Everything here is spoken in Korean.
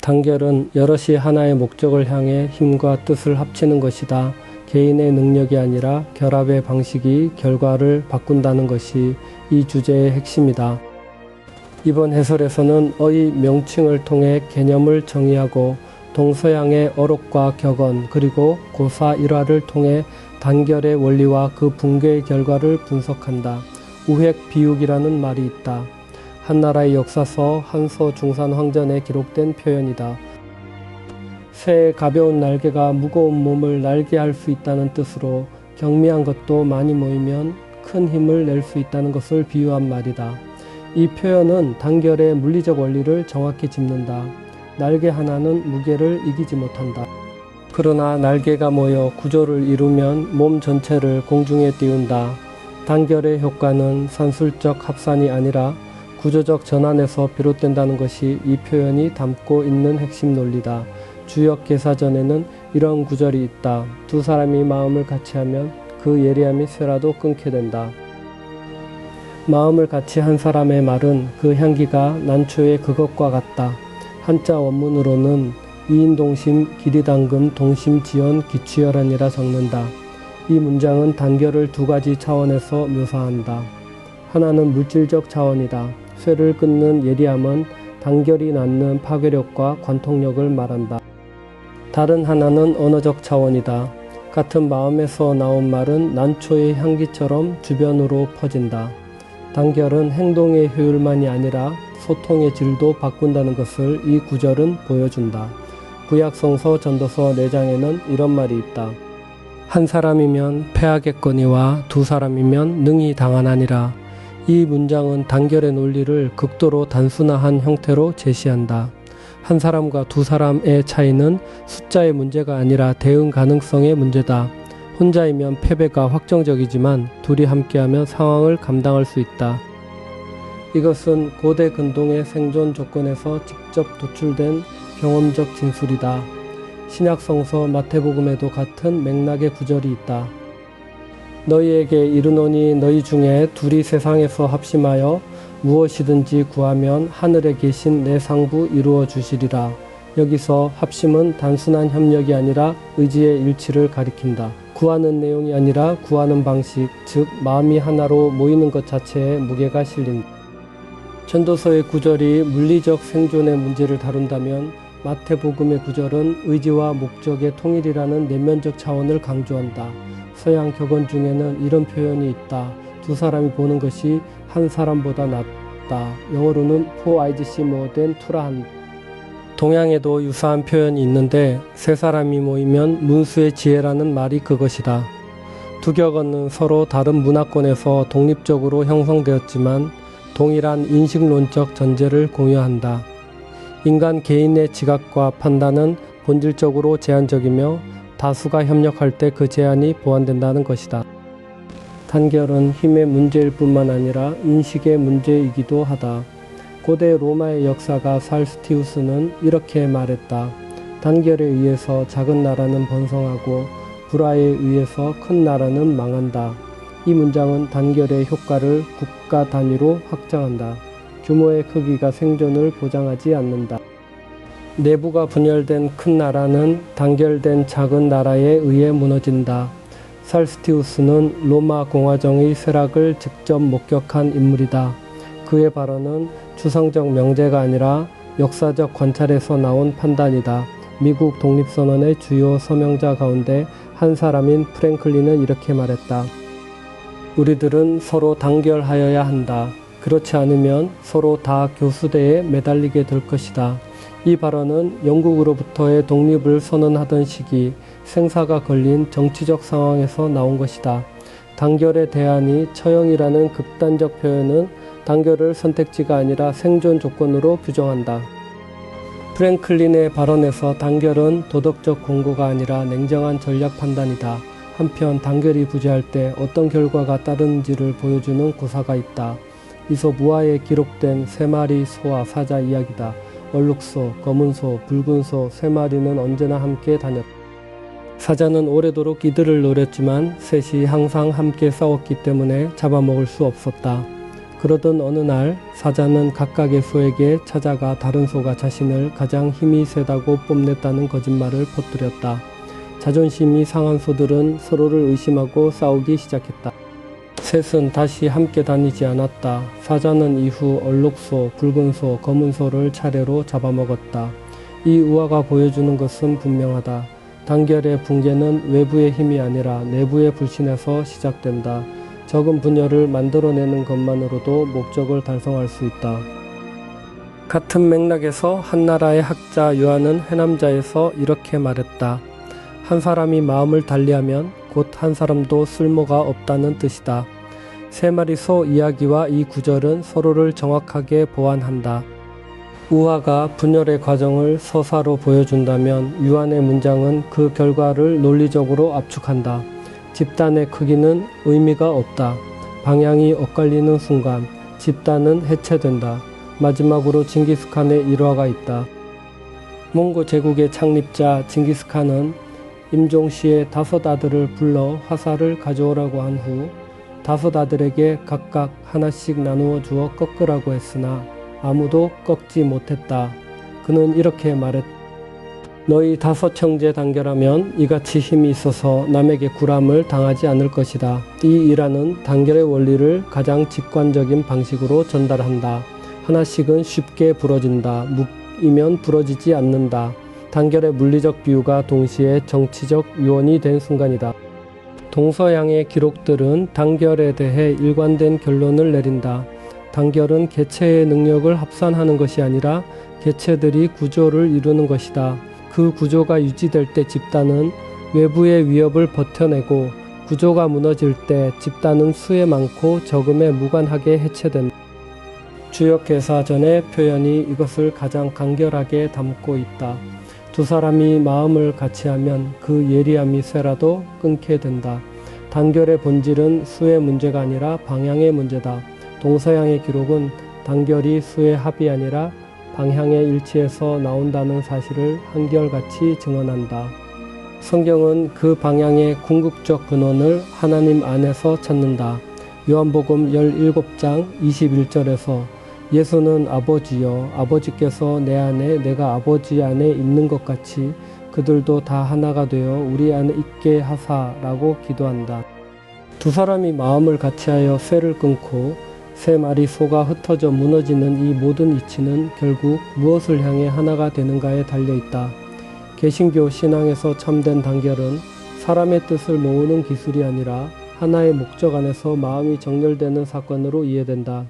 단결은 여럿이 하나의 목적을 향해 힘과 뜻을 합치는 것이다. 개인의 능력이 아니라 결합의 방식이 결과를 바꾼다는 것이 이 주제의 핵심이다. 이번 해설에서는 어의 명칭을 통해 개념을 정의하고 동서양의 어록과 격언 그리고 고사 일화를 통해 단결의 원리와 그 붕괴의 결과를 분석한다. 우획 비육이라는 말이 있다. 한나라의 역사서 한서중산황전에 기록된 표현이다. 새의 가벼운 날개가 무거운 몸을 날개할 수 있다는 뜻으로 경미한 것도 많이 모이면 큰 힘을 낼 수 있다는 것을 비유한 말이다. 이 표현은 단결의 물리적 원리를 정확히 짚는다. 날개 하나는 무게를 이기지 못한다. 그러나 날개가 모여 구조를 이루면 몸 전체를 공중에 띄운다. 단결의 효과는 산술적 합산이 아니라 구조적 전환에서 비롯된다는 것이 이 표현이 담고 있는 핵심 논리다. 주역개사전에는 이런 구절이 있다. 두 사람이 마음을 같이 하면 그 예리함이 쇠라도 끊게 된다. 마음을 같이 한 사람의 말은 그 향기가 난초의 그것과 같다. 한자 원문으로는 이인동심 기리당금 동심지연 기취열한이라 적는다. 이 문장은 단결을 두 가지 차원에서 묘사한다. 하나는 물질적 차원이다. 쇠를 끊는 예리함은 단결이 낳는 파괴력과 관통력을 말한다. 다른 하나는 언어적 차원이다. 같은 마음에서 나온 말은 난초의 향기처럼 주변으로 퍼진다. 단결은 행동의 효율만이 아니라 소통의 질도 바꾼다는 것을 이 구절은 보여준다. 구약성서 전도서 4장에는 이런 말이 있다. 한 사람이면 패하겠거니와 두 사람이면 능히 당하나니라. 이 문장은 단결의 논리를 극도로 단순화한 형태로 제시한다. 한 사람과 두 사람의 차이는 숫자의 문제가 아니라 대응 가능성의 문제다. 혼자이면 패배가 확정적이지만 둘이 함께하면 상황을 감당할 수 있다. 이것은 고대 근동의 생존 조건에서 직접 도출된 경험적 진술이다. 신약성서 마태복음에도 같은 맥락의 구절이 있다. 너희에게 이르노니 너희 중에 둘이 세상에서 합심하여 무엇이든지 구하면 하늘에 계신 내 상부 이루어 주시리라. 여기서 합심은 단순한 협력이 아니라 의지의 일치를 가리킨다. 구하는 내용이 아니라 구하는 방식, 즉 마음이 하나로 모이는 것 자체에 무게가 실린다. 전도서의 구절이 물리적 생존의 문제를 다룬다면 마태복음의 구절은 의지와 목적의 통일이라는 내면적 차원을 강조한다. 서양 격언 중에는 이런 표현이 있다. 두 사람이 보는 것이 한 사람보다 낫다. 영어로는 Four eyes see more than two라 한다. 동양에도 유사한 표현이 있는데 세 사람이 모이면 문수의 지혜라는 말이 그것이다. 두 격언은 서로 다른 문화권에서 독립적으로 형성되었지만 동일한 인식론적 전제를 공유한다. 인간 개인의 지각과 판단은 본질적으로 제한적이며 다수가 협력할 때 그 제한이 보완된다는 것이다. 단결은 힘의 문제일 뿐만 아니라 인식의 문제이기도 하다. 고대 로마의 역사가 살스티우스는 이렇게 말했다. 단결에 의해서 작은 나라는 번성하고 불화에 의해서 큰 나라는 망한다. 이 문장은 단결의 효과를 국가 단위로 확장한다. 규모의 크기가 생존을 보장하지 않는다. 내부가 분열된 큰 나라는 단결된 작은 나라에 의해 무너진다. 살스티우스는 로마 공화정의 쇠락을 직접 목격한 인물이다. 그의 발언은 추상적 명제가 아니라 역사적 관찰에서 나온 판단이다. 미국 독립선언의 주요 서명자 가운데 한 사람인 프랭클린은 이렇게 말했다. 우리들은 서로 단결하여야 한다. 그렇지 않으면 서로 다 교수대에 매달리게 될 것이다. 이 발언은 영국으로부터의 독립을 선언하던 시기 생사가 걸린 정치적 상황에서 나온 것이다. 단결의 대안이 처형이라는 극단적 표현은 단결을 선택지가 아니라 생존 조건으로 규정한다. 프랭클린의 발언에서 단결은 도덕적 공고가 아니라 냉정한 전략 판단이다. 한편 단결이 부재할 때 어떤 결과가 따르는지를 보여주는 구사가 있다. 이솝우화에 기록된 세 마리 소와 사자 이야기다. 얼룩소, 검은소, 붉은소 세 마리는 언제나 함께 다녔다. 사자는 오래도록 이들을 노렸지만 셋이 항상 함께 싸웠기 때문에 잡아먹을 수 없었다. 그러던 어느 날 사자는 각각의 소에게 찾아가 다른 소가 자신을 가장 힘이 세다고 뽐냈다는 거짓말을 퍼뜨렸다. 자존심이 상한 소들은 서로를 의심하고 싸우기 시작했다. 셋은 다시 함께 다니지 않았다. 사자는 이후 얼룩소, 붉은소, 검은소를 차례로 잡아먹었다. 이 우화가 보여주는 것은 분명하다. 단결의 붕괴는 외부의 힘이 아니라 내부의 불신에서 시작된다. 적은 분열을 만들어내는 것만으로도 목적을 달성할 수 있다. 같은 맥락에서 한나라의 학자 요한은 해남자에서 이렇게 말했다. 한 사람이 마음을 달리하면 곧 한 사람도 쓸모가 없다는 뜻이다. 세 마리 소 이야기와 이 구절은 서로를 정확하게 보완한다. 우화가 분열의 과정을 서사로 보여준다면 유한의 문장은 그 결과를 논리적으로 압축한다. 집단의 크기는 의미가 없다. 방향이 엇갈리는 순간 집단은 해체된다. 마지막으로 징기스칸의 일화가 있다. 몽고 제국의 창립자 징기스칸은 임종시의 5 아들을 불러 화살을 가져오라고 한 후 5 아들에게 각각 하나씩 나누어 주어 꺾으라고 했으나 아무도 꺾지 못했다. 그는 이렇게 말했다. 너희 5 형제 단결하면 이같이 힘이 있어서 남에게 굴함을 당하지 않을 것이다. 이 일화는 단결의 원리를 가장 직관적인 방식으로 전달한다. 하나씩은 쉽게 부러진다. 묶이면 부러지지 않는다. 단결의 물리적 비유가 동시에 정치적 유언이 된 순간이다. 동서양의 기록들은 단결에 대해 일관된 결론을 내린다. 단결은 개체의 능력을 합산하는 것이 아니라 개체들이 구조를 이루는 것이다. 그 구조가 유지될 때 집단은 외부의 위협을 버텨내고 구조가 무너질 때 집단은 수에 많고 적음에 무관하게 해체된다. 주역개사전의 표현이 이것을 가장 간결하게 담고 있다. 2 사람이 마음을 같이하면 그 예리함이 쇠라도 끊게 된다. 단결의 본질은 수의 문제가 아니라 방향의 문제다. 동서양의 기록은 단결이 수의 합이 아니라 방향의 일치에서 나온다는 사실을 한결같이 증언한다. 성경은 그 방향의 궁극적 근원을 하나님 안에서 찾는다. 요한복음 17장 21절에서 예수는 아버지여 아버지께서 내 안에 내가 아버지 안에 있는 것 같이 그들도 다 하나가 되어 우리 안에 있게 하사라고 기도한다. 2 사람이 마음을 같이하여 쇠를 끊고 3 마리 소가 흩어져 무너지는 이 모든 이치는 결국 무엇을 향해 하나가 되는가에 달려있다. 개신교 신앙에서 참된 단결은 사람의 뜻을 모으는 기술이 아니라 하나의 목적 안에서 마음이 정렬되는 사건으로 이해된다.